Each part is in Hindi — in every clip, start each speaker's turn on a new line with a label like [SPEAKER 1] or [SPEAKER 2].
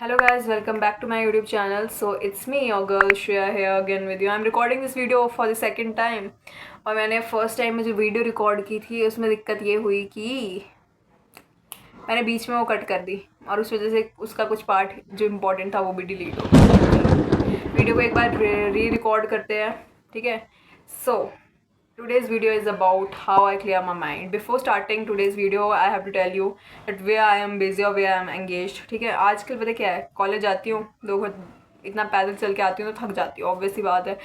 [SPEAKER 1] Hello guys, welcome back to my YouTube channel. So it's me, your girl Shreya here again with you. I'm recording this video for the second time. और मैंने फर्स्ट टाइम में जो वीडियो रिकॉर्ड की थी उसमें दिक्कत ये हुई कि मैंने बीच में वो कट कर दी और उस वजह से उसका कुछ पार्ट जो इम्पोर्टेंट था वो भी डिलीट हो गया। वीडियो को एक बार री रिकॉर्ड करते हैं, ठीक है। सो today's video is about how I clear my mind. Before starting today's video I have to tell you that where I am busy or where I am engaged. ठीक है, आजकल पता क्या है, कॉलेज आती हूँ दो इतना पैदल चल के आती हूँ तो थक जाती हूँ, ऑब्वियस सी बात है।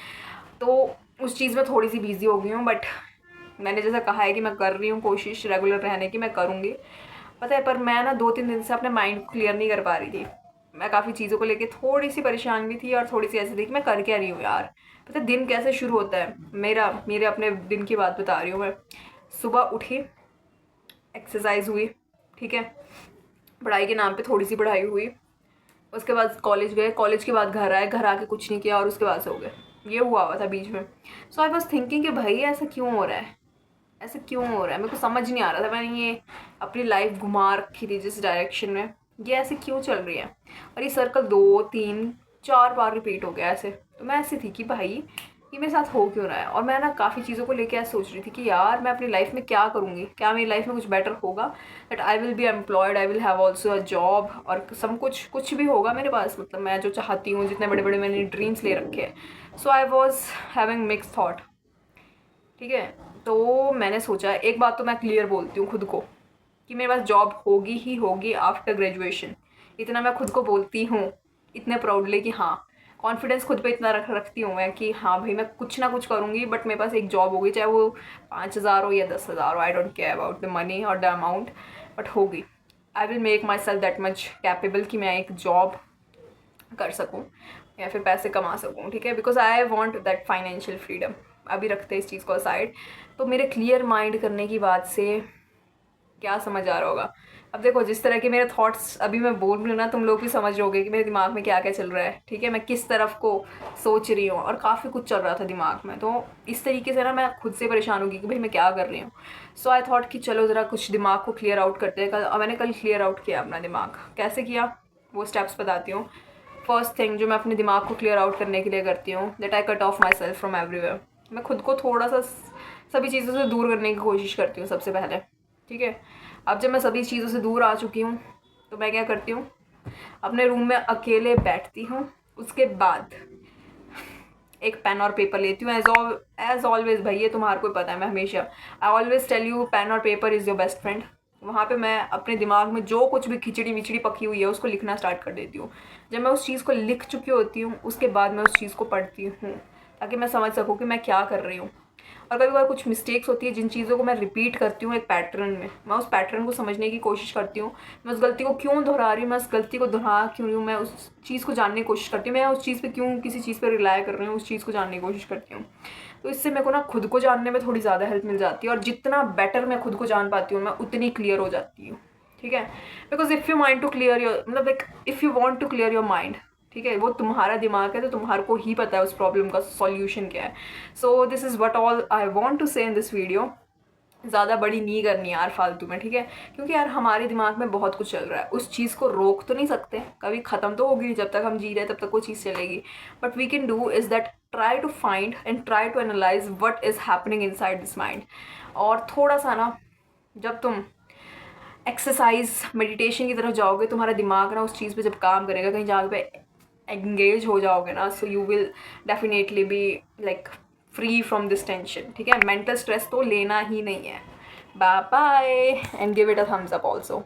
[SPEAKER 1] तो उस चीज़ में थोड़ी सी बिजी हो गई हूँ, बट मैंने जैसा कहा है कि मैं कर रही हूँ कोशिश रेगुलर रहने की, मैं करूँगी, पता है। पर मैं ना 2-3 दिन से अपने माइंड को क्लियर नहीं कर पा रही थी। मैं काफ़ी चीज़ों को लेके थोड़ी सी परेशान भी थी और थोड़ी सी ऐसी थी कि मैं कर क्या रही हूँ यार। पता है दिन कैसे शुरू होता है मेरे अपने दिन की बात बता रही हूँ मैं। सुबह उठी, एक्सरसाइज हुई, ठीक है, पढ़ाई के नाम पे थोड़ी सी पढ़ाई हुई, उसके बाद कॉलेज गए, कॉलेज के बाद घर आए, घर आके कुछ नहीं किया और उसके बाद सो गए। ये हुआ था बीच में। सो आई वॉज थिंकिंग कि भाई ऐसा क्यों हो रहा है, ऐसे क्यों हो रहा है, मेरे को समझ नहीं आ रहा था। मैंने ये अपनी लाइफ घुमा रखी थी जिस डायरेक्शन में, ये ऐसे क्यों चल रही है। और ये सर्कल 2-3-4 बार रिपीट हो गया ऐसे। तो मैं ऐसी थी कि भाई ये मेरे साथ हो क्यों रहा है। और मैं ना काफ़ी चीज़ों को लेकर ऐसे सोच रही थी कि यार मैं अपनी लाइफ में क्या करूँगी, क्या मेरी लाइफ में कुछ बेटर होगा, that I will be employed, I will have also a job, और सब कुछ भी होगा मेरे पास, मतलब मैं जो चाहती हूँ, जितने बड़े बड़े मैंने ड्रीम्स ले रखे हैं। So I was having mix thought, ठीक है। तो मैंने सोचा एक बात तो मैं क्लियर बोलती हूँ खुद को कि मेरे पास जॉब होगी ही होगी आफ्टर ग्रेजुएशन। इतना मैं खुद को बोलती हूँ, इतने प्राउडली कि हाँ, कॉन्फिडेंस खुद पे इतना रखती हूँ मैं कि हाँ भाई मैं कुछ ना कुछ करूँगी, बट मेरे पास एक जॉब होगी, चाहे वो 5,000 हो या 10,000 हो, I don't care about the money और द अमाउंट, बट होगी। I will make my self that much capable कि मैं एक जॉब कर सकूँ या फिर पैसे कमा सकूँ, ठीक है। Because I want that financial freedom. अभी रखते हैं इस चीज़ को साइड। तो मेरे क्लियर माइंड करने की बात से क्या समझ आ रहा होगा। अब देखो जिस तरह के मेरे थॉट्स अभी मैं बोल रही हूँ ना, तुम लोग भी समझ रहोगे कि मेरे दिमाग में क्या क्या चल रहा है, ठीक है, मैं किस तरफ को सोच रही हूँ। और काफ़ी कुछ चल रहा था दिमाग में, तो इस तरीके से ना मैं खुद से परेशान होगी कि भाई मैं क्या कर रही हूँ। सो आई थॉट कि चलो ज़रा कुछ दिमाग को क्लियर आउट करते हैं। मैंने कल क्लियर आउट किया अपना दिमाग। कैसे किया वो स्टेप्स बताती हूँ। फर्स्ट थिंग जो मैं अपने दिमाग को क्लियर आउट करने के लिए करती हूँ, that I cut of my self from everywhere. मैं खुद को थोड़ा सा सभी चीज़ों से दूर करने की कोशिश करती हूँ सबसे पहले, ठीक है। अब जब मैं सभी चीज़ों से दूर आ चुकी हूँ तो मैं क्या करती हूँ, अपने रूम में अकेले बैठती हूँ। उसके बाद एक पेन और पेपर लेती हूँ। एज ऑलवेज भाई, ये तुम्हारे को पता है, मैं हमेशा I always tell you pen और paper is your best friend. वहाँ पे मैं अपने दिमाग में जो कुछ भी खिचड़ी विचड़ी पकी हुई है उसको लिखना स्टार्ट कर देती हूँ। जब मैं उस चीज़ को लिख चुकी होती हूँ उसके बाद मैं उस चीज़ को पढ़ती हूँ, ताकि मैं समझ सकूँ कि मैं क्या कर रही हूँ। और कभी कभी कुछ मिस्टेक्स होती है, जिन चीज़ों को मैं रिपीट करती हूँ एक पैटर्न में, मैं उस पैटर्न को समझने की कोशिश करती हूँ। मैं उस गलती को क्यों दोहरा रही हूँ, मैं उस गलती को दोहरा क्यों रही हूँ, मैं उस चीज़ को जानने की कोशिश करती हूँ। मैं उस चीज़ पे क्यों किसी चीज़ पे रिलाय कर रही हूँ, उस चीज़ को जानने की कोशिश करती हूँ। तो इससे मेरे को ना खुद को जानने में थोड़ी ज़्यादा हेल्प मिल जाती है। और जितना बेटर मैं खुद को जान पाती हूँ मैं उतनी क्लियर हो जाती हूँ, ठीक है। Because if you mind to clear your, मतलब like if you want to clear your mind, ठीक है, वो तुम्हारा दिमाग है तो तुम्हारे को ही पता है उस प्रॉब्लम का सॉल्यूशन क्या है। So this is what all I want to say in this video. ज़्यादा बड़ी नहीं करनी यार फालतू में, ठीक है, क्योंकि यार हमारे दिमाग में बहुत कुछ चल रहा है। उस चीज़ को रोक तो नहीं सकते, कभी ख़त्म तो होगी नहीं, जब तक हम जी रहे हैं तब तक वो चीज़ चलेगी। But we can do is that try to find and try to analyse what is happening inside this mind. और थोड़ा सा ना, जब तुम एक्सरसाइज मेडिटेशन की तरफ जाओगे, तुम्हारा दिमाग ना उस चीज़ पे जब काम करेगा, कहीं जगह पे एंगेज हो जाओगे ना, so you will definitely be like free from this tension, ठीक है। मेंटल स्ट्रेस तो लेना ही नहीं है। Bye bye and give it a thumbs up also.